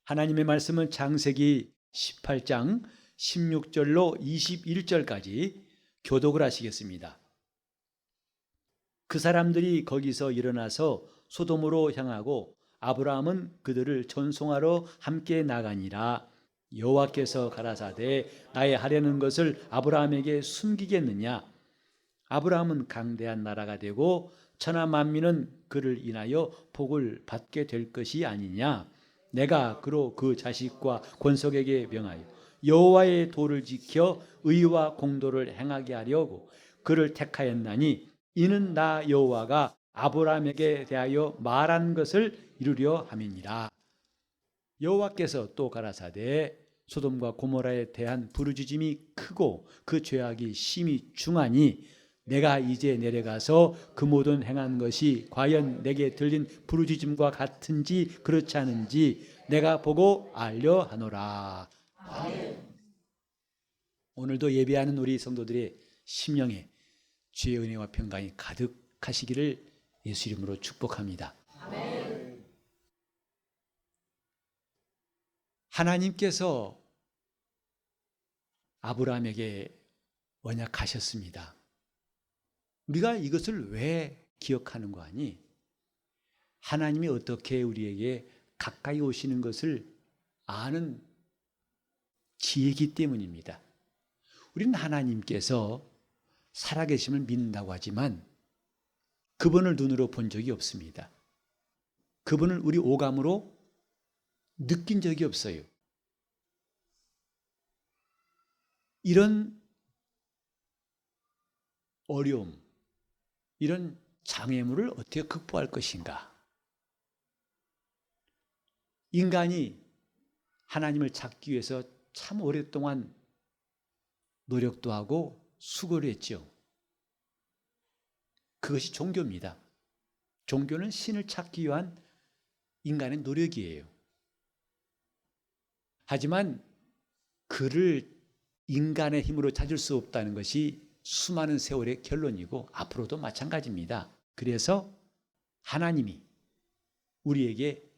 하나님의 말씀은 창세기 18장 16절로 21절까지 교독을 하시겠습니다. 그 사람들이 거기서 일어나서 소돔으로 향하고 아브라함은 그들을 전송하러 함께 나가니라. 여호와께서 가라사대 나의 하려는 것을 아브라함에게 숨기겠느냐? 아브라함은 강대한 나라가 되고 천하 만민은 그를 인하여 복을 받게 될 것이 아니냐? 내가 그로 그 자식과 권속에게 명하여 여호와의 도를 지켜 의와 공도를 행하게 하려고 그를 택하였나니 이는 나 여호와가 아브라함에게 대하여 말한 것을 이루려 함이니라. 여호와께서 또 가라사대 소돔과 고모라에 대한 부르짖음이 크고 그 죄악이 심히 중하니 내가 이제 내려가서 그 모든 행한 것이 과연 내게 들린 부르짖음과 같은지 그렇지 않은지 내가 보고 알려 하노라. 아멘. 오늘도 예배하는 우리 성도들의 심령에 주의 은혜와 평강이 가득하시기를 예수 이름으로 축복합니다. 아멘. 하나님께서 아브라함에게 언약하셨습니다. 우리가 이것을 왜 기억하는 거 아니? 하나님이 어떻게 우리에게 가까이 오시는 것을 아는 지혜이기 때문입니다. 우리는 하나님께서 살아계심을 믿는다고 하지만 그분을 눈으로 본 적이 없습니다. 그분을 우리 오감으로 느낀 적이 없어요. 이런 어려움, 이런 장애물을 어떻게 극복할 것인가? 인간이 하나님을 찾기 위해서 참 오랫동안 노력도 하고 수고를 했죠. 그것이 종교입니다. 종교는 신을 찾기 위한 인간의 노력이에요. 하지만 그를 인간의 힘으로 찾을 수 없다는 것이 수많은 세월의 결론이고 앞으로도 마찬가지입니다. 그래서 하나님이 우리에게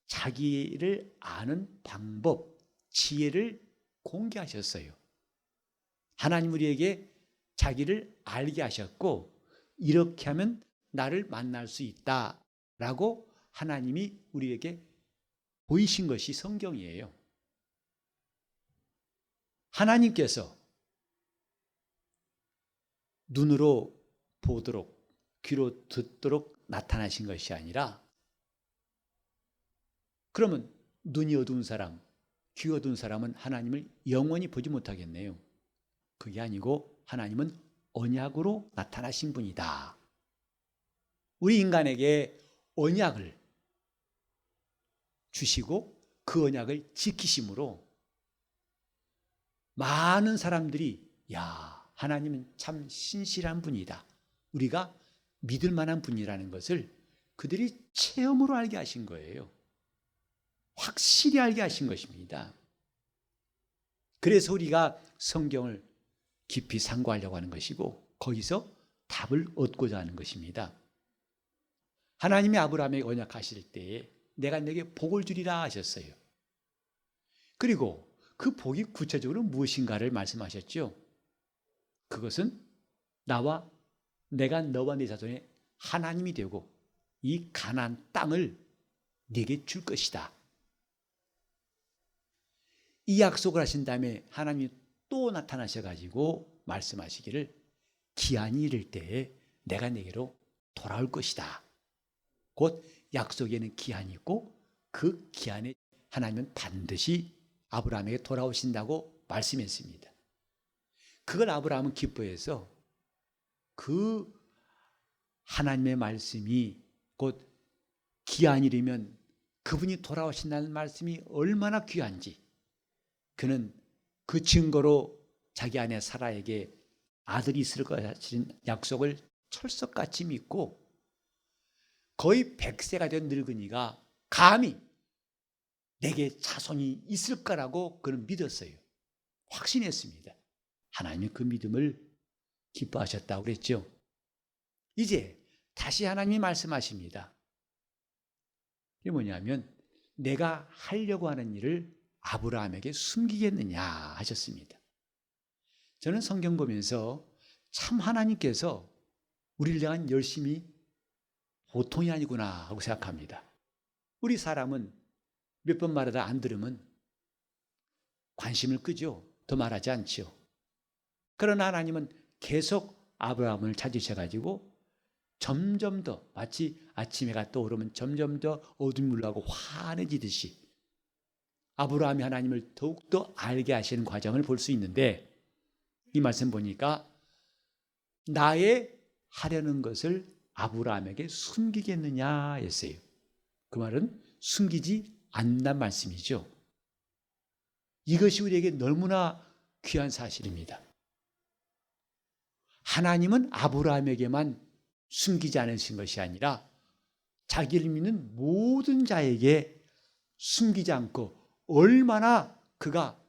자기를 아는 방법, 지혜를 공개하셨어요. 하나님 우리에게 자기를 알게 하셨고 이렇게 하면 나를 만날 수 있다라고 하나님이 우리에게 보이신 것이 성경이에요. 하나님께서 눈으로 보도록 귀로 듣도록 나타나신 것이 아니라 그러면 눈이 어두운 사람, 귀 어두운 사람은 하나님을 영원히 보지 못하겠네요. 그게 아니고 하나님은 언약으로 나타나신 분이다. 우리 인간에게 언약을 주시고 그 언약을 지키심으로 많은 사람들이 하나님은 참 신실한 분이다. 우리가 믿을 만한 분이라는 것을 그들이 체험으로 알게 하신 거예요. 확실히 알게 하신 것입니다. 그래서 우리가 성경을 깊이 상고하려고 하는 것이고 거기서 답을 얻고자 하는 것입니다. 하나님이 아브라함에게 언약하실 때에 내가 내게 복을 주리라 하셨어요. 그리고 그 복이 구체적으로 무엇인가를 말씀하셨죠. 그것은 내가 너와 네 자손의 하나님이 되고 이 가나안 땅을 네게 줄 것이다. 이 약속을 하신 다음에 하나님이 또 나타나셔가지고 말씀하시기를 기한이 이를 때에 내가 네게로 돌아올 것이다. 곧 약속에는 기한이 있고 그 기한에 하나님은 반드시 아브라함에게 돌아오신다고 말씀했습니다. 그걸 아브라함은 기뻐해서 그 하나님의 말씀이 곧 기한이라면 그분이 돌아오신다는 말씀이 얼마나 귀한지 그는 그 증거로 자기 아내 사라에게 아들이 있을 것이라는 약속을 철석같이 믿고 거의 100세가 된 늙은이가 감히 내게 자손이 있을 거라고 그는 믿었어요. 확신했습니다. 하나님이 그 믿음을 기뻐하셨다고 그랬죠. 이제 다시 하나님이 말씀하십니다. 이게 뭐냐면 내가 하려고 하는 일을 아브라함에게 숨기겠느냐 하셨습니다. 저는 성경 보면서 참 하나님께서 우리를 향한 열심이 보통이 아니구나 하고 생각합니다. 우리 사람은 몇 번 말하다 안 들으면 관심을 끄죠. 더 말하지 않죠. 그러나 하나님은 계속 아브라함을 찾으셔가지고 점점 더 마치 아침 해가 떠오르면 점점 더 어둠이 물러가고 환해지듯이 아브라함이 하나님을 더욱더 알게 하시는 과정을 볼 수 있는데, 이 말씀 보니까 나의 하려는 것을 아브라함에게 숨기겠느냐 했어요. 그 말은 숨기지 않는다는 말씀이죠. 이것이 우리에게 너무나 귀한 사실입니다. 하나님은 아브라함에게만 숨기지 않으신 것이 아니라 자기를 믿는 모든 자에게 숨기지 않고 얼마나 그가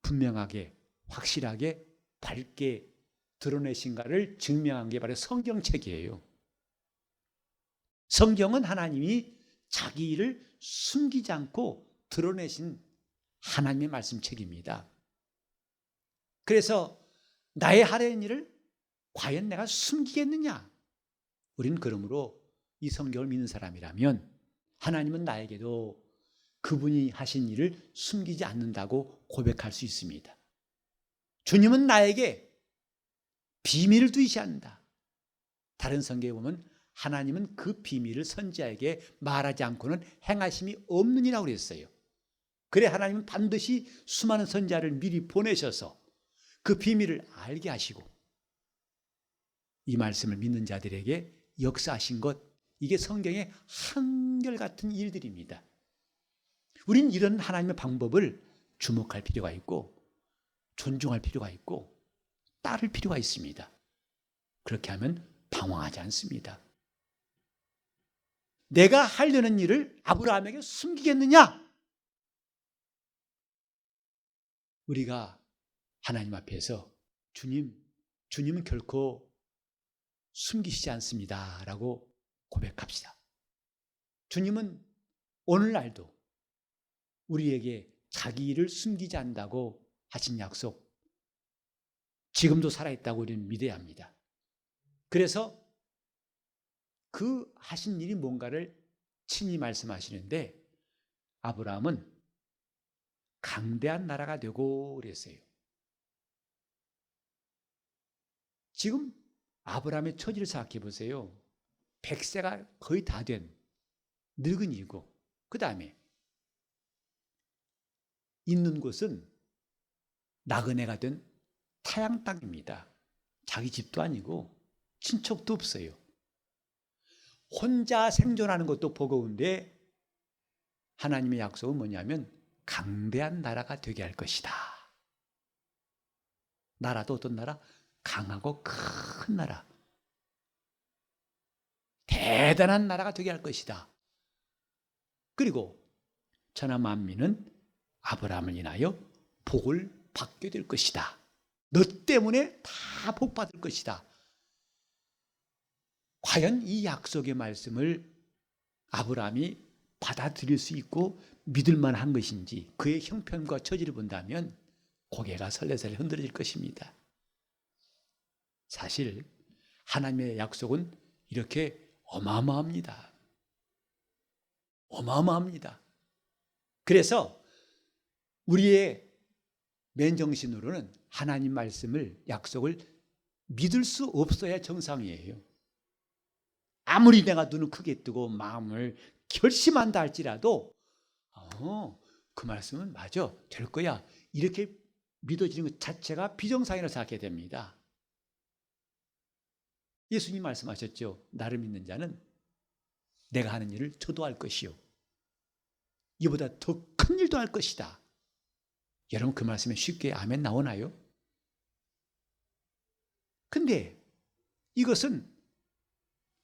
분명하게 확실하게 밝게 드러내신가를 증명한 게 바로 성경책이에요. 성경은 하나님이 자기 일을 숨기지 않고 드러내신 하나님의 말씀책입니다. 그래서 나의 하려는 일을 과연 내가 숨기겠느냐? 우리는 그러므로 이 성경을 믿는 사람이라면 하나님은 나에게도 그분이 하신 일을 숨기지 않는다고 고백할 수 있습니다. 주님은 나에게 비밀을 두지 않는다. 다른 성경에 보면 하나님은 그 비밀을 선지자에게 말하지 않고는 행하심이 없느니라고 그랬어요. 그래 하나님은 반드시 수많은 선지자를 미리 보내셔서 그 비밀을 알게 하시고 이 말씀을 믿는 자들에게 역사하신 것, 이게 성경의 한결같은 일들입니다. 우린 이런 하나님의 방법을 주목할 필요가 있고 존중할 필요가 있고 따를 필요가 있습니다. 그렇게 하면 방황하지 않습니다. 내가 하려는 일을 아브라함에게 숨기겠느냐? 우리가 하나님 앞에서 주님은 결코 숨기시지 않습니다 라고 고백합시다. 주님은 오늘날도 우리에게 자기 일을 숨기지 않는다고 하신 약속, 지금도 살아있다고 우리는 믿어야 합니다. 그래서 그 하신 일이 뭔가를 친히 말씀하시는데, 아브라함은 강대한 나라가 되고 그랬어요. 지금 아브라함의 처지를 생각해 보세요. 100세가 거의 다 된 늙은이고, 그 다음에 있는 곳은 나그네가 된 타양 땅입니다. 자기 집도 아니고 친척도 없어요. 혼자 생존하는 것도 버거운데 하나님의 약속은 뭐냐면 강대한 나라가 되게 할 것이다. 나라도 어떤 나라? 강하고 큰 나라. 대단한 나라가 되게 할 것이다. 그리고 천하 만민은 아브라함을 인하여 복을 받게 될 것이다. 너 때문에 다 복 받을 것이다. 과연 이 약속의 말씀을 아브라함이 받아들일 수 있고 믿을 만한 것인지, 그의 형편과 처지를 본다면 고개가 설레설레 흔들어질 것입니다. 사실 하나님의 약속은 이렇게 어마어마합니다. 어마어마합니다. 그래서 우리의 맨정신으로는 하나님 말씀을, 약속을 믿을 수 없어야 정상이에요. 아무리 내가 눈을 크게 뜨고 마음을 결심한다 할지라도 그 말씀은 맞아, 될 거야, 이렇게 믿어지는 것 자체가 비정상이라고 생각해야 됩니다. 예수님 말씀하셨죠. 나를 믿는 자는 내가 하는 일을 저도 할 것이요, 이보다 더 큰 일도 할 것이다. 여러분 그 말씀에 쉽게 아멘 나오나요? 근데 이것은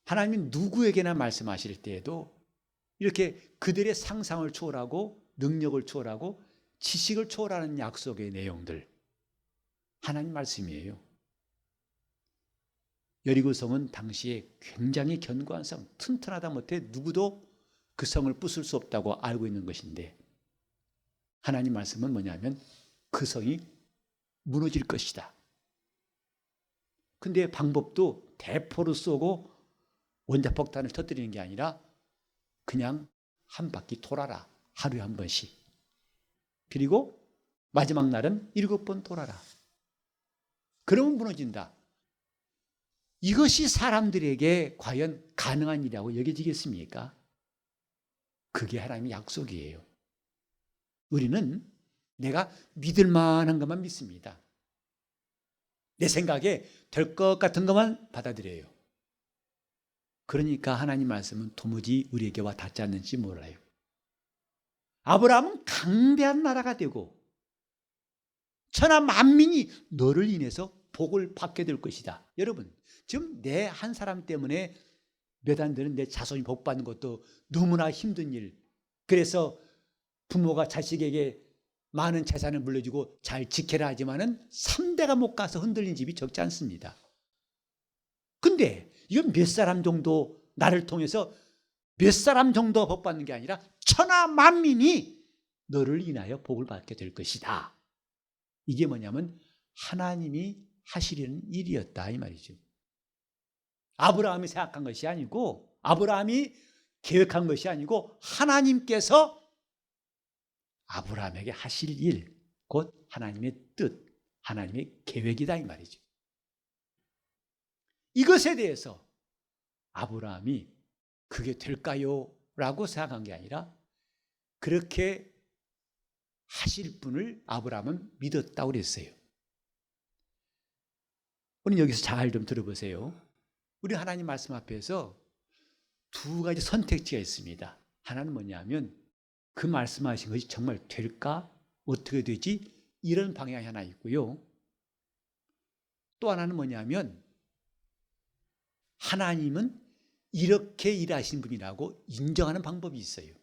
하나님이 누구에게나 말씀하실 때에도 이렇게 그들의 상상을 초월하고 능력을 초월하고 지식을 초월하는 약속의 내용들, 하나님 말씀이에요. 여리고성은 당시에 굉장히 견고한 성, 튼튼하다 못해 누구도 그 성을 부술 수 없다고 알고 있는 것인데 하나님 말씀은 뭐냐면 그 성이 무너질 것이다. 근데 방법도 대포를 쏘고 원자폭탄을 터뜨리는 게 아니라 그냥 한 바퀴 돌아라. 하루에 한 번씩. 그리고 마지막 날은 7번 돌아라. 그러면 무너진다. 이것이 사람들에게 과연 가능한 일이라고 여겨지겠습니까? 그게 하나님의 약속이에요. 우리는 내가 믿을 만한 것만 믿습니다. 내 생각에 될 것 같은 것만 받아들여요. 그러니까 하나님 말씀은 도무지 우리에게 와 닿지 않는지 몰라요. 아브라함은 강대한 나라가 되고 천하 만민이 너를 인해서 복을 받게 될 것이다. 여러분, 지금 내 한 사람 때문에 몇 안 되는 내 자손이 복 받는 것도 너무나 힘든 일. 그래서 부모가 자식에게 많은 재산을 물려주고 잘 지켜라 하지만은 3대가 못 가서 흔들린 집이 적지 않습니다. 근데 이건 몇 사람 정도 나를 통해서 몇 사람 정도 복 받는 게 아니라 천하 만민이 너를 인하여 복을 받게 될 것이다. 이게 뭐냐면 하나님이 하시려는 일이었다 이 말이죠. 아브라함이 생각한 것이 아니고 아브라함이 계획한 것이 아니고 하나님께서 아브라함에게 하실 일, 곧 하나님의 뜻, 하나님의 계획이다 이 말이죠. 이것에 대해서 아브라함이 그게 될까요? 라고 생각한 게 아니라 그렇게 하실 분을 아브라함은 믿었다고 그랬어요. 우리 여기서 잘 좀 들어보세요. 우리 하나님 말씀 앞에서 두 가지 선택지가 있습니다. 하나는 뭐냐면 그 말씀하신 것이 정말 될까? 어떻게 되지? 이런 방향이 하나 있고요. 또 하나는 뭐냐면 하나님은 이렇게 일하신 분이라고 인정하는 방법이 있어요.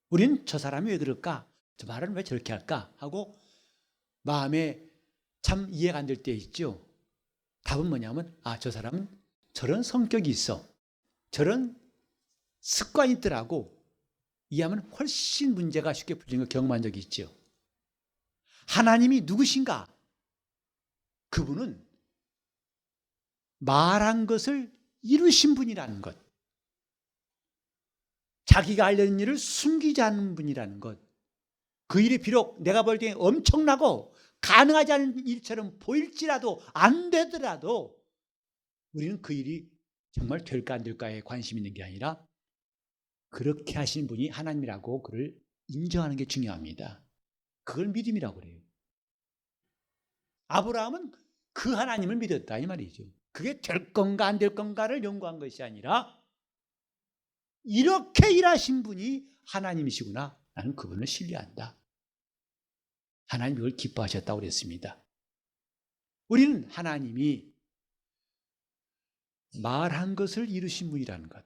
우리는 저 사람이 왜 그럴까? 저 말은 왜 저렇게 할까? 하고 마음에 참 이해가 안 될 때 있죠. 답은 뭐냐면 저 사람은 저런 성격이 있어. 저런 습관이 있더라고. 이해하면 훨씬 문제가 쉽게 풀리는 걸 경험한 적이 있죠. 하나님이 누구신가? 그분은 말한 것을 이루신 분이라는 것. 자기가 하려는 일을 숨기지 않는 분이라는 것. 그 일이 비록 내가 볼 때 엄청나고 가능하지 않은 일처럼 보일지라도 안 되더라도 우리는 그 일이 정말 될까 안 될까에 관심 있는 게 아니라 그렇게 하신 분이 하나님이라고 그를 인정하는 게 중요합니다. 그걸 믿음이라고 그래요. 아브라함은 그 하나님을 믿었다 이 말이죠. 그게 될 건가 안 될 건가를 연구한 것이 아니라 이렇게 일하신 분이 하나님이시구나. 나는 그분을 신뢰한다. 하나님이 그걸 기뻐하셨다고 그랬습니다. 우리는 하나님이 말한 것을 이루신 분이라는 것.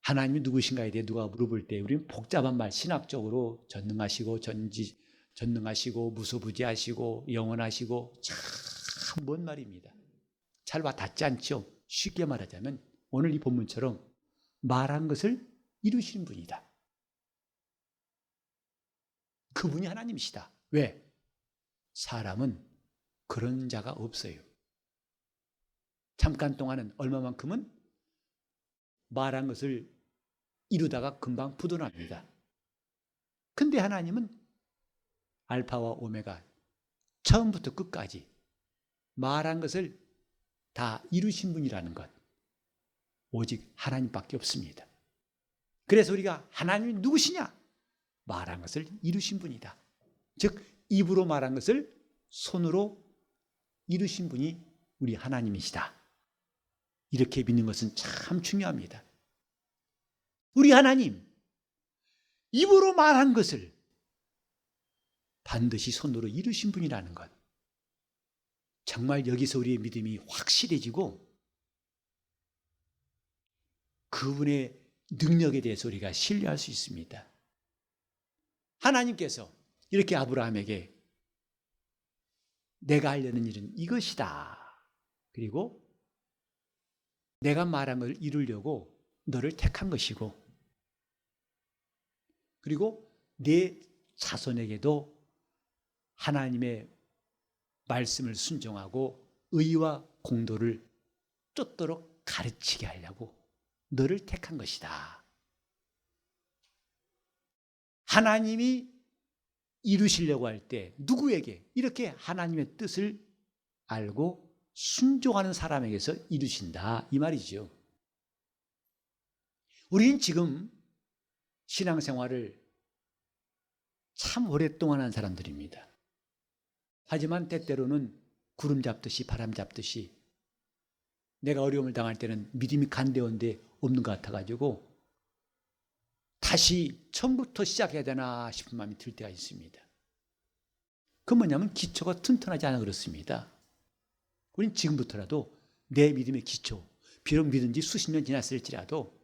하나님이 누구신가에 대해 누가 물어볼 때 우리는 복잡한 말, 신학적으로 전능하시고 무소부지하시고 영원하시고 참 먼 말입니다. 잘 와닿지 않죠. 쉽게 말하자면 오늘 이 본문처럼 말한 것을 이루시는 분이다. 그분이 하나님이시다. 왜? 사람은 그런 자가 없어요. 잠깐 동안은 얼마만큼은 말한 것을 이루다가 금방 부도납니다. 근데 하나님은 알파와 오메가 처음부터 끝까지 말한 것을 다 이루신 분이라는 것. 오직 하나님밖에 없습니다. 그래서 우리가 하나님이 누구시냐? 말한 것을 이루신 분이다. 즉 입으로 말한 것을 손으로 이루신 분이 우리 하나님이시다. 이렇게 믿는 것은 참 중요합니다. 우리 하나님, 입으로 말한 것을 반드시 손으로 이루신 분이라는 것. 정말 여기서 우리의 믿음이 확실해지고 그분의 능력에 대해서 우리가 신뢰할 수 있습니다. 하나님께서 이렇게 아브라함에게 내가 하려는 일은 이것이다. 그리고 내가 말한 걸 이루려고 너를 택한 것이고, 그리고 내 자손에게도 하나님의 말씀을 순종하고 의와 공도를 쫓도록 가르치게 하려고 너를 택한 것이다. 하나님이 이루시려고 할 때 누구에게 이렇게 하나님의 뜻을 알고 순종하는 사람에게서 이루신다, 이 말이죠. 우리는 지금 신앙생활을 참 오랫동안 한 사람들입니다. 하지만 때때로는 구름 잡듯이 바람 잡듯이 내가 어려움을 당할 때는 믿음이 간대온데 없는 것 같아가지고 다시 처음부터 시작해야 되나 싶은 마음이 들 때가 있습니다. 그 뭐냐면 기초가 튼튼하지 않아 그렇습니다. 우린 지금부터라도 내 믿음의 기초, 비록 믿은 지 수십 년 지났을지라도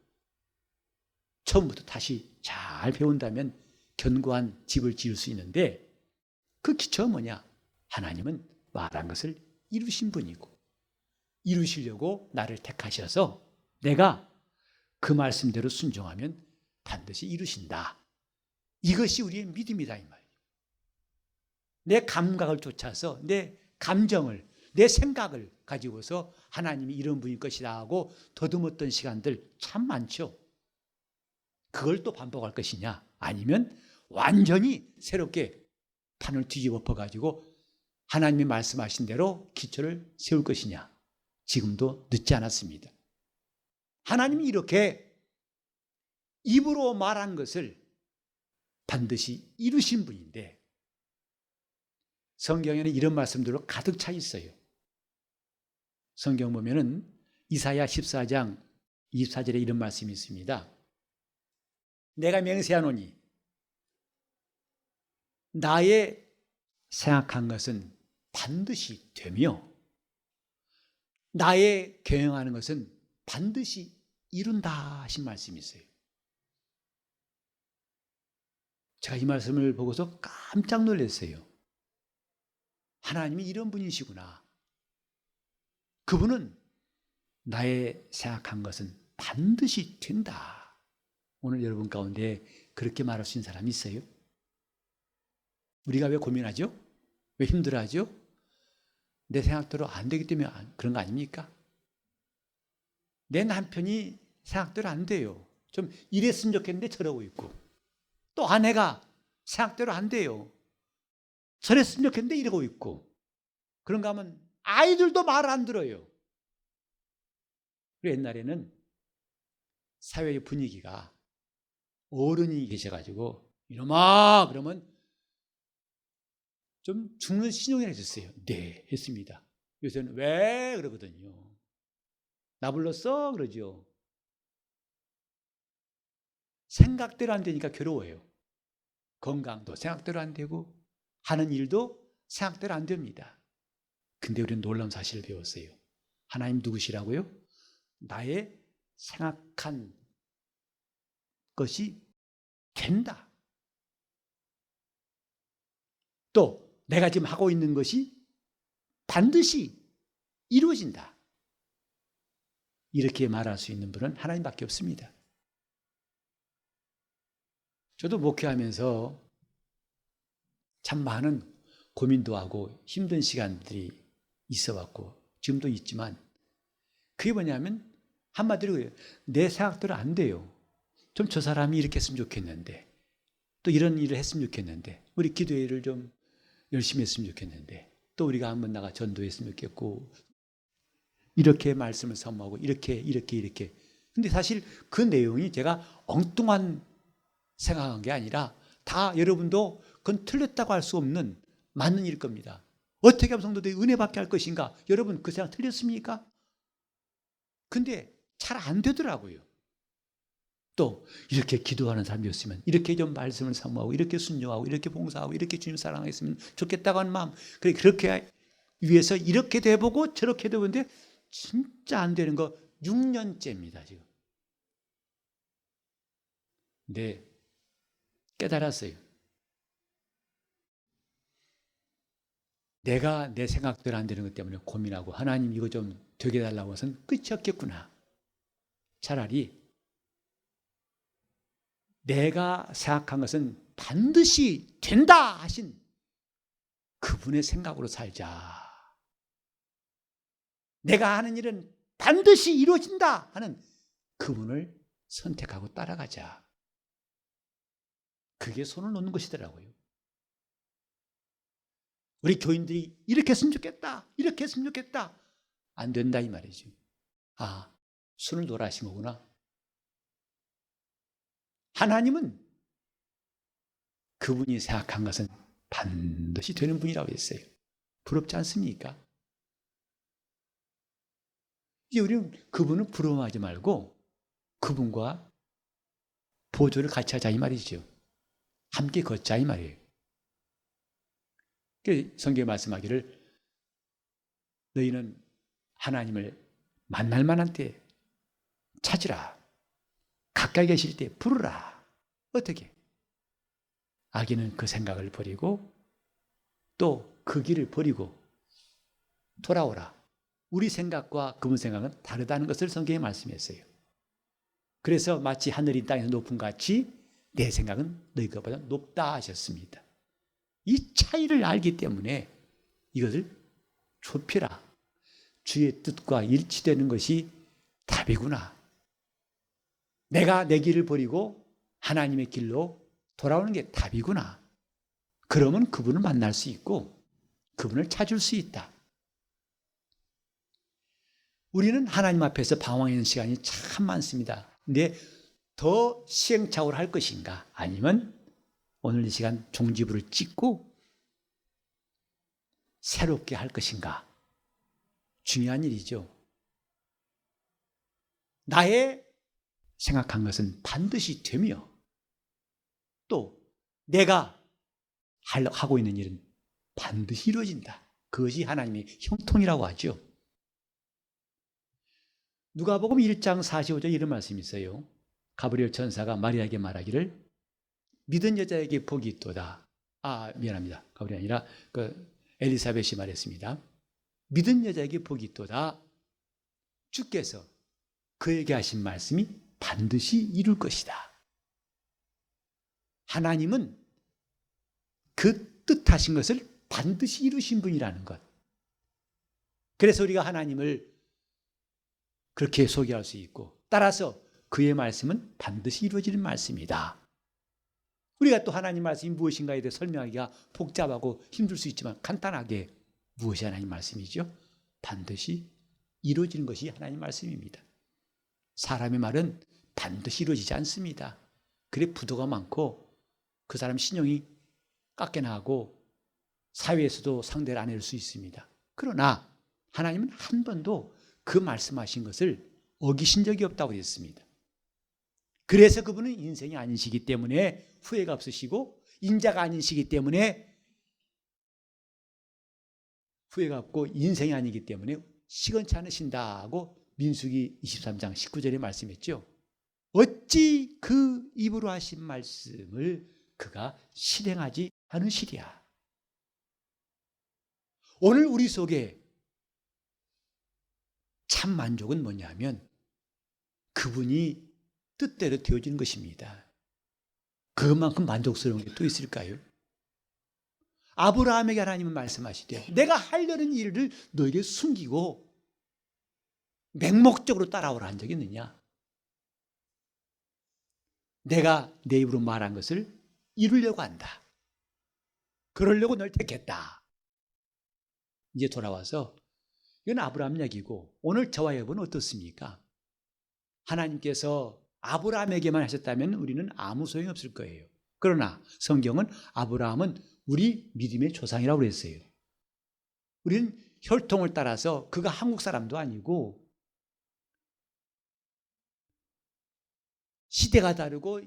처음부터 다시 잘 배운다면 견고한 집을 지을 수 있는데, 그 기초가 뭐냐? 하나님은 말한 것을 이루신 분이고 이루시려고 나를 택하셔서 내가 그 말씀대로 순종하면 반드시 이루신다. 이것이 우리의 믿음이다, 이 말이에요. 내 감각을 쫓아서 내 감정을, 내 생각을 가지고서 하나님이 이런 분일 것이다 하고 더듬었던 시간들 참 많죠. 그걸 또 반복할 것이냐? 아니면 완전히 새롭게 판을 뒤집어 엎어가지고 하나님이 말씀하신 대로 기초를 세울 것이냐? 지금도 늦지 않았습니다. 하나님이 이렇게 입으로 말한 것을 반드시 이루신 분인데, 성경에는 이런 말씀들로 가득 차 있어요. 성경 보면은 이사야 14장 24절에 이런 말씀이 있습니다. 내가 맹세하노니 나의 생각한 것은 반드시 되며 나의 경영하는 것은 반드시 이룬다 하신 말씀이 있어요. 제가 이 말씀을 보고서 깜짝 놀랐어요. 하나님이 이런 분이시구나. 그분은 나의 생각한 것은 반드시 된다. 오늘 여러분 가운데 그렇게 말할 수 있는 사람이 있어요? 우리가 왜 고민하죠? 왜 힘들어하죠? 내 생각대로 안 되기 때문에 그런 거 아닙니까? 내 남편이 생각대로 안 돼요. 좀 이랬으면 좋겠는데 저러고 있고, 또 아내가 생각대로 안 돼요. 저랬으면 좋겠는데 이러고 있고, 그런가 하면 아이들도 말 안 들어요. 옛날에는 사회의 분위기가 어른이 계셔가지고 이놈아 그러면 좀 죽는 신용을 해줬어요. 네, 했습니다. 요새는 왜 그러거든요. 나 불렀어? 그러죠. 생각대로 안 되니까 괴로워요. 건강도 생각대로 안 되고 하는 일도 생각대로 안 됩니다. 근데 우리는 놀라운 사실을 배웠어요. 하나님 누구시라고요? 나의 생각한 것이 된다. 또 내가 지금 하고 있는 것이 반드시 이루어진다. 이렇게 말할 수 있는 분은 하나님밖에 없습니다. 저도 목회하면서 참 많은 고민도 하고 힘든 시간들이 있어왔고 지금도 있지만, 그게 뭐냐면 한마디로 내 생각대로 안 돼요. 좀 저 사람이 이렇게 했으면 좋겠는데, 또 이런 일을 했으면 좋겠는데, 우리 기도회를 좀 열심히 했으면 좋겠는데, 또 우리가 한번 나가 전도했으면 좋겠고, 이렇게 말씀을 사모하고 이렇게. 근데 사실 그 내용이 제가 엉뚱한 생각한 게 아니라 다 여러분도 그건 틀렸다고 할 수 없는 맞는 일일 겁니다. 어떻게 하면 성도들이 은혜 받게 할 것인가? 여러분 그 생각 틀렸습니까? 근데 잘 안 되더라고요. 또 이렇게 기도하는 사람이었으면, 이렇게 좀 말씀을 사모하고 이렇게 순종하고 이렇게 봉사하고 이렇게 주님 사랑했으면 좋겠다고 하는 마음, 그렇게 위해서 이렇게 돼보고 저렇게 돼보는데 진짜 안 되는 거 6년째입니다 지금. 근데 깨달았어요. 내가 내 생각대로 안 되는 것 때문에 고민하고 하나님 이거 좀 되게 해달라고 해서는 끝이 없겠구나. 차라리 내가 생각한 것은 반드시 된다 하신 그분의 생각으로 살자. 내가 하는 일은 반드시 이루어진다 하는 그분을 선택하고 따라가자. 그게 손을 놓는 것이더라고요. 우리 교인들이 이렇게 했으면 좋겠다, 이렇게 했으면 좋겠다. 안 된다 이 말이죠. 아, 손을 놓으라 하신 거구나. 하나님은 그분이 생각한 것은 반드시 되는 분이라고 했어요. 부럽지 않습니까? 이제 우리는 그분을 부러워하지 말고 그분과 보조를 같이 하자 이 말이죠. 함께 걷자 이 말이에요. 성경에 말씀하기를 너희는 하나님을 만날 만한 때 찾으라. 가까이 계실 때 부르라. 어떻게? 악인은 그 생각을 버리고 또 그 길을 버리고 돌아오라. 우리 생각과 그분 생각은 다르다는 것을 성경에 말씀했어요. 그래서 마치 하늘이 땅에서 높은 같이 내 생각은 너희 것보다 높다 하셨습니다. 이 차이를 알기 때문에 이것을 좁혀라. 주의 뜻과 일치되는 것이 답이구나. 내가 내 길을 버리고 하나님의 길로 돌아오는 게 답이구나. 그러면 그분을 만날 수 있고 그분을 찾을 수 있다. 우리는 하나님 앞에서 방황하는 시간이 참 많습니다. 근데 더 시행착오를 할 것인가? 아니면 오늘 이 시간 종지부를 찍고 새롭게 할 것인가? 중요한 일이죠. 나의 생각한 것은 반드시 되며 또 내가 하고 있는 일은 반드시 이루어진다. 그것이 하나님의 형통이라고 하죠. 누가복음 1장 45절 이런 말씀이 있어요. 가브리엘 천사가 마리아에게 말하기를 믿은 여자에게 복이 있도다. 미안합니다. 가브리엘이 아니라 엘리사벳이 말했습니다. 믿은 여자에게 복이 있도다. 주께서 그에게 하신 말씀이 반드시 이룰 것이다. 하나님은 그 뜻하신 것을 반드시 이루신 분이라는 것. 그래서 우리가 하나님을 그렇게 소개할 수 있고 따라서 그의 말씀은 반드시 이루어지는 말씀이다. 우리가 또 하나님 말씀이 무엇인가에 대해 설명하기가 복잡하고 힘들 수 있지만 간단하게 무엇이 하나님 말씀이죠? 반드시 이루어지는 것이 하나님 말씀입니다. 사람의 말은 반드시 이루어지지 않습니다. 그래 부도가 많고 그 사람 신용이 깎여나가고 사회에서도 상대를 안 해줄 수 있습니다. 그러나 하나님은 한 번도 그 말씀하신 것을 어기신 적이 없다고 했습니다. 그래서 그분은 인생이 아니시기 때문에 후회가 없으시고 인자가 아니시기 때문에 후회가 없고 인생이 아니기 때문에 시건치 않으신다고 민수기 23장 19절에 말씀했죠. 어찌 그 입으로 하신 말씀을 그가 실행하지 않으시랴. 오늘 우리 속에 참 만족은 뭐냐면 그분이 뜻대로 되어지는 것입니다. 그것만큼 만족스러운 게 또 있을까요? 아브라함에게 하나님은 말씀하시되 내가 하려는 일을 너에게 숨기고 맹목적으로 따라오라 한 적이 있느냐? 내가 내 입으로 말한 것을 이루려고 한다. 그러려고 널 택했다. 이제 돌아와서 이건 아브라함 이야기고 오늘 저와 여러분은 어떻습니까? 하나님께서 아브라함에게만 하셨다면 우리는 아무 소용이 없을 거예요. 그러나 성경은 아브라함은 우리 믿음의 조상이라고 그랬어요. 우리는 혈통을 따라서 그가 한국 사람도 아니고 시대가 다르고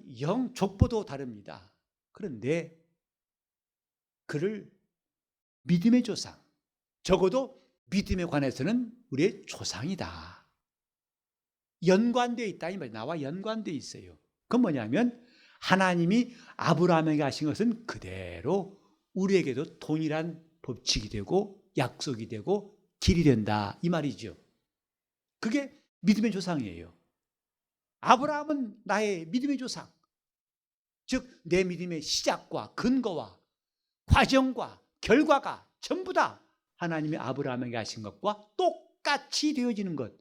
족보도 다릅니다. 그런데 그를 믿음의 조상, 적어도 믿음에 관해서는 우리의 조상이다. 연관되어 있다 이 말이에요. 나와 연관되어 있어요. 그건 뭐냐면 하나님이 아브라함에게 하신 것은 그대로 우리에게도 동일한 법칙이 되고 약속이 되고 길이 된다 이 말이죠. 그게 믿음의 조상이에요. 아브라함은 나의 믿음의 조상. 즉 내 믿음의 시작과 근거와 과정과 결과가 전부 다 하나님이 아브라함에게 하신 것과 똑같이 되어지는 것,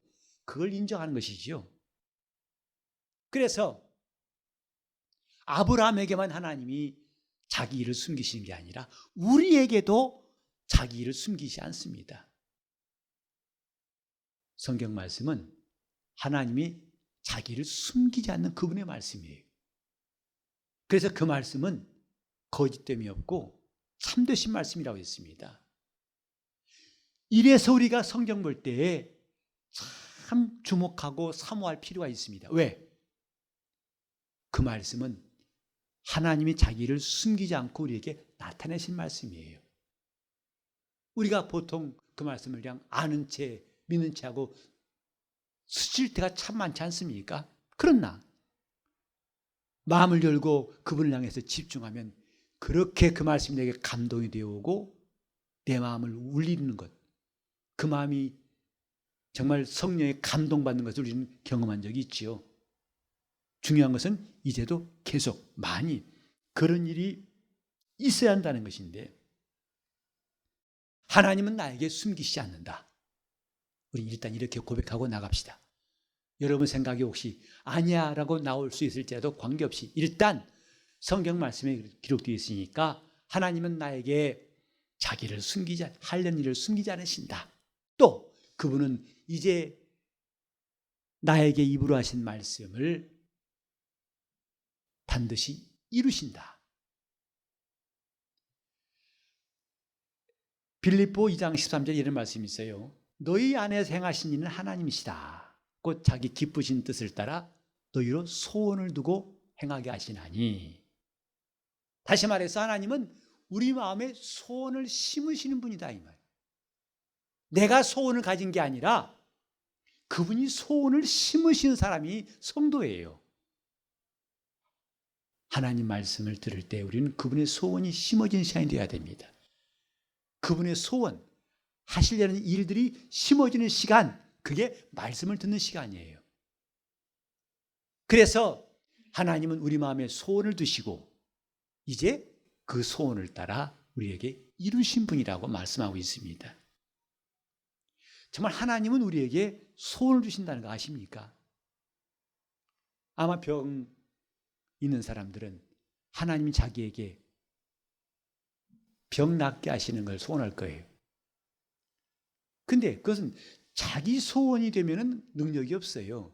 그걸 인정하는 것이지요. 그래서 아브라함에게만 하나님이 자기 일을 숨기시는 게 아니라 우리에게도 자기 일을 숨기지 않습니다. 성경 말씀은 하나님이 자기를 숨기지 않는 그분의 말씀이에요. 그래서 그 말씀은 거짓됨이 없고 참되신 말씀이라고 했습니다. 이래서 우리가 성경 볼 때에 참 주목하고 사모할 필요가 있습니다. 왜? 그 말씀은 하나님이 자기를 숨기지 않고 우리에게 나타내신 말씀이에요. 우리가 보통 그 말씀을 그냥 아는 채, 믿는 채 하고 스칠 때가 참 많지 않습니까? 그러나 마음을 열고 그분을 향해서 집중하면 그렇게 그 말씀이 내게 감동이 되어오고 내 마음을 울리는 것, 그 마음이 정말 성령에 감동받는 것을 우리는 경험한 적이 있지요. 중요한 것은 이제도 계속 많이 그런 일이 있어야 한다는 것인데, 하나님은 나에게 숨기시지 않는다. 우리 일단 이렇게 고백하고 나갑시다. 여러분 생각이 혹시 아니야 라고 나올 수 있을지라도 관계없이 일단 성경 말씀에 기록되어 있으니까 하나님은 나에게 자기를 숨기지, 하려는 일을 숨기지 않으신다. 또 그분은 이제 나에게 입으로 하신 말씀을 반드시 이루신다. 빌립보 2장 13절에 이런 말씀이 있어요. 너희 안에서 행하신 이는 하나님이시다. 곧 자기 기쁘신 뜻을 따라 너희로 소원을 두고 행하게 하시나니. 다시 말해서 하나님은 우리 마음에 소원을 심으시는 분이다 이 말. 내가 소원을 가진 게 아니라 그분이 소원을 심으시는 사람이 성도예요. 하나님 말씀을 들을 때 우리는 그분의 소원이 심어진 시간이 되어야 됩니다. 그분의 소원, 하시려는 일들이 심어지는 시간, 그게 말씀을 듣는 시간이에요. 그래서 하나님은 우리 마음에 소원을 두시고 이제 그 소원을 따라 우리에게 이루신 분이라고 말씀하고 있습니다. 정말 하나님은 우리에게 소원을 주신다는 거 아십니까? 아마 병 있는 사람들은 하나님이 자기에게 병 낫게 하시는 걸 소원할 거예요. 근데 그것은 자기 소원이 되면 능력이 없어요.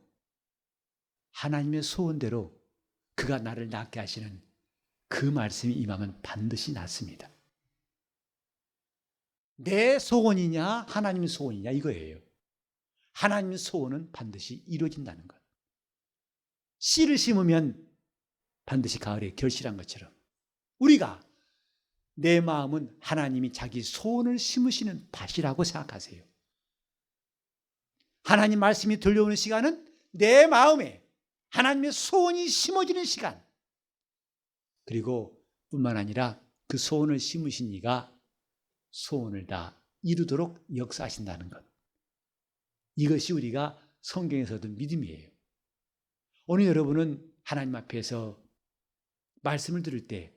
하나님의 소원대로 그가 나를 낫게 하시는 그 말씀이 임하면 반드시 낫습니다. 내 소원이냐 하나님의 소원이냐 이거예요. 하나님의 소원은 반드시 이루어진다는 것. 씨를 심으면 반드시 가을에 결실한 것처럼 우리가 내 마음은 하나님이 자기 소원을 심으시는 밭이라고 생각하세요. 하나님 말씀이 들려오는 시간은 내 마음에 하나님의 소원이 심어지는 시간. 그리고 뿐만 아니라 그 소원을 심으신 이가 소원을 다 이루도록 역사하신다는 것. 이것이 우리가 성경에서 얻은 믿음이에요. 오늘 여러분은 하나님 앞에서 말씀을 들을 때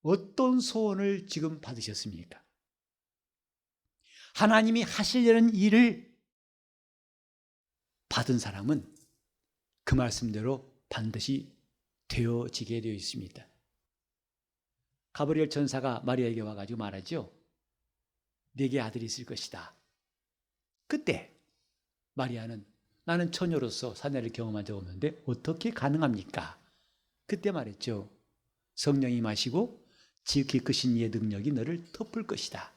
어떤 소원을 지금 받으셨습니까? 하나님이 하시려는 일을 받은 사람은 그 말씀대로 반드시 되어지게 되어 있습니다. 가브리엘 천사가 마리아에게 와가지고 말하죠. 네게 아들이 있을 것이다. 그때 마리아는 나는 처녀로서 사내를 경험한 적 없는데 어떻게 가능합니까? 그때 말했죠. 성령이 마시고 지극히 크신 이의 능력이 너를 덮을 것이다.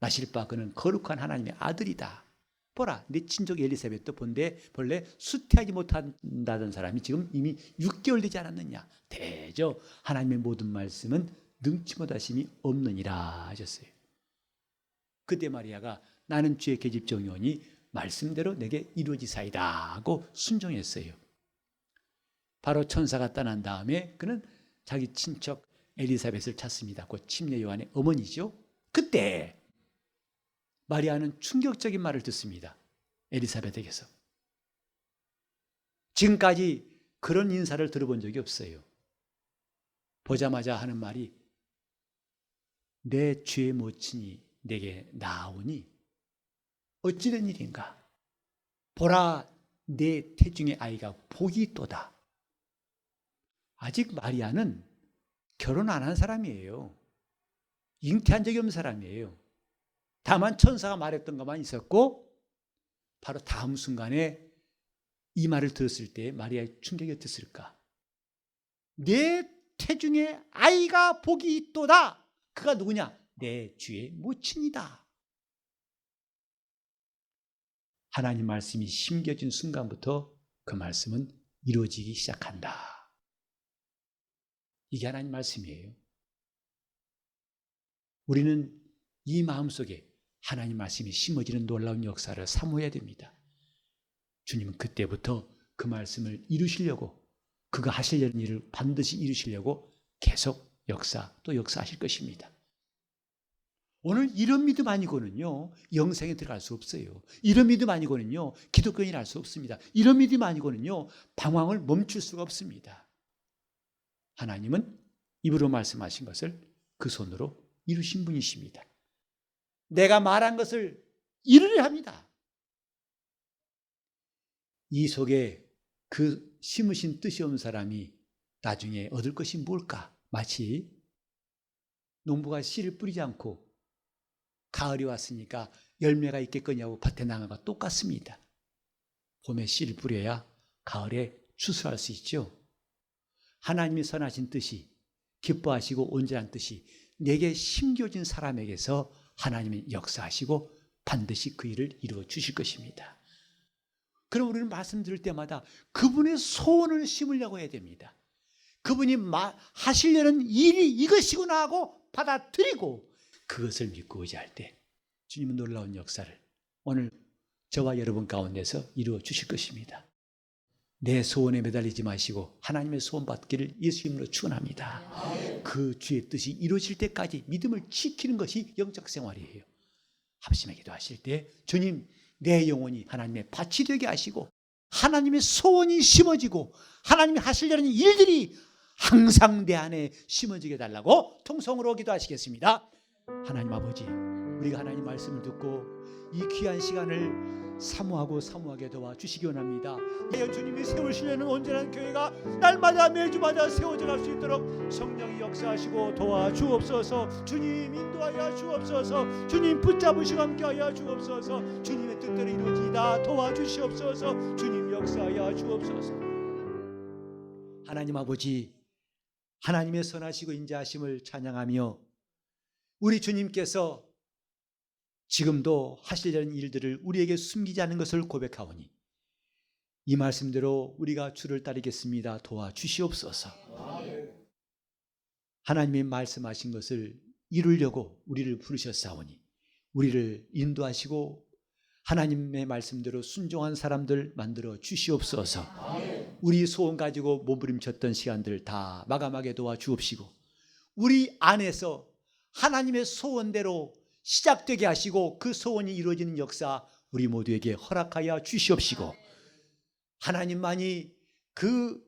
나실 바 그는 거룩한 하나님의 아들이다. 보라, 네 친족 엘리사벳도 본래 수태하지 못한다던 사람이 지금 이미 6개월 되지 않았느냐. 대저 하나님의 모든 말씀은 능치 못하심이 없느니라 하셨어요. 그때 마리아가 나는 주의 계집종이 오니 말씀대로 내게 이루어지사이다 하고 순종했어요. 바로 천사가 떠난 다음에 그는 자기 친척 엘리사벳을 찾습니다. 그 침례 요한의 어머니죠. 그때 마리아는 충격적인 말을 듣습니다. 엘리사벳에게서. 지금까지 그런 인사를 들어본 적이 없어요. 보자마자 하는 말이 내 죄 모친이 내게 나아오니 어찌된 일인가? 보라, 내 태중의 아이가 복이 있도다. 아직 마리아는 결혼 안 한 사람이에요. 잉태한 적이 없는 사람이에요. 다만 천사가 말했던 것만 있었고 바로 다음 순간에 이 말을 들었을 때 마리아의 충격이 어땠을까? 내 태중에 아이가 복이 있도다. 그가 누구냐? 내 주의 모친이다. 하나님 말씀이 심겨진 순간부터 그 말씀은 이루어지기 시작한다. 이게 하나님 말씀이에요. 우리는 이 마음속에 하나님 말씀이 심어지는 놀라운 역사를 사모해야 됩니다. 주님은 그때부터 그 말씀을 이루시려고, 그가 하시려는 일을 반드시 이루시려고 계속 또 역사하실 것입니다. 오늘 이런 믿음 아니고는요 영생에 들어갈 수 없어요. 이런 믿음 아니고는요 기독교인이 할 수 없습니다. 이런 믿음 아니고는요 방황을 멈출 수가 없습니다. 하나님은 입으로 말씀하신 것을 그 손으로 이루신 분이십니다. 내가 말한 것을 이루려 합니다. 이 속에 그 심으신 뜻이 없는 사람이 나중에 얻을 것이 뭘까? 마치 농부가 씨를 뿌리지 않고 가을이 왔으니까 열매가 있겠거냐고 밭에 나간 것과 똑같습니다. 봄에 씨를 뿌려야 가을에 추수할 수 있죠. 하나님이 선하신 뜻이, 기뻐하시고 온전한 뜻이 내게 심겨진 사람에게서 하나님이 역사하시고 반드시 그 일을 이루어 주실 것입니다. 그럼 우리는 말씀 들을 때마다 그분의 소원을 심으려고 해야 됩니다. 그분이 하시려는 일이 이것이구나 하고 받아들이고 그것을 믿고 의지할 때 주님은 놀라운 역사를 오늘 저와 여러분 가운데서 이루어 주실 것입니다. 내 소원에 매달리지 마시고 하나님의 소원 받기를 예수 이름으로 축원합니다. 그 주의 뜻이 이루어질 때까지 믿음을 지키는 것이 영적 생활이에요. 합심하게 기도하실 때 주님, 내 영혼이 하나님의 밭이 되게 하시고 하나님의 소원이 심어지고 하나님이 하시려는 일들이 항상 내 안에 심어지게 달라고 통성으로 기도하시겠습니다. 하나님 아버지, 우리가 하나님 말씀을 듣고 이 귀한 시간을 사모하게 도와주시기 원합니다. 주님이 세우시려는 온전한 교회가 날마다 매주마다 세워져 갈 수 있도록 성령이 역사하시고 도와주옵소서. 주님 인도하여 주옵소서. 주님 붙잡으시고 함께하여 주옵소서. 주님의 뜻대로 이루어지다 도와주시옵소서. 주님 역사하여 주옵소서. 하나님 아버지, 하나님의 선하시고 인자하심을 찬양하며 우리 주님께서 지금도 하시려는 일들을 우리에게 숨기지 않는 것을 고백하오니 이 말씀대로 우리가 주를 따르겠습니다. 도와주시옵소서. 하나님이 말씀하신 것을 이루려고 우리를 부르셨사오니 우리를 인도하시고 하나님의 말씀대로 순종한 사람들 만들어 주시옵소서. 우리 소원 가지고 몸부림쳤던 시간들 다 마감하게 도와주옵시고 우리 안에서 하나님의 소원대로 시작되게 하시고 그 소원이 이루어지는 역사 우리 모두에게 허락하여 주시옵시고 하나님만이 그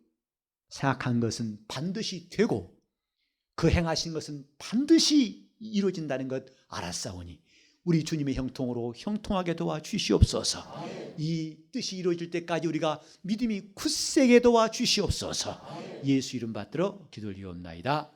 생각한 것은 반드시 되고 그 행하신 것은 반드시 이루어진다는 것 알았사오니 우리 주님의 형통으로 형통하게 도와주시옵소서. 이 뜻이 이루어질 때까지 우리가 믿음이 굳세게 도와주시옵소서. 예수 이름 받들어 기도드리옵나이다.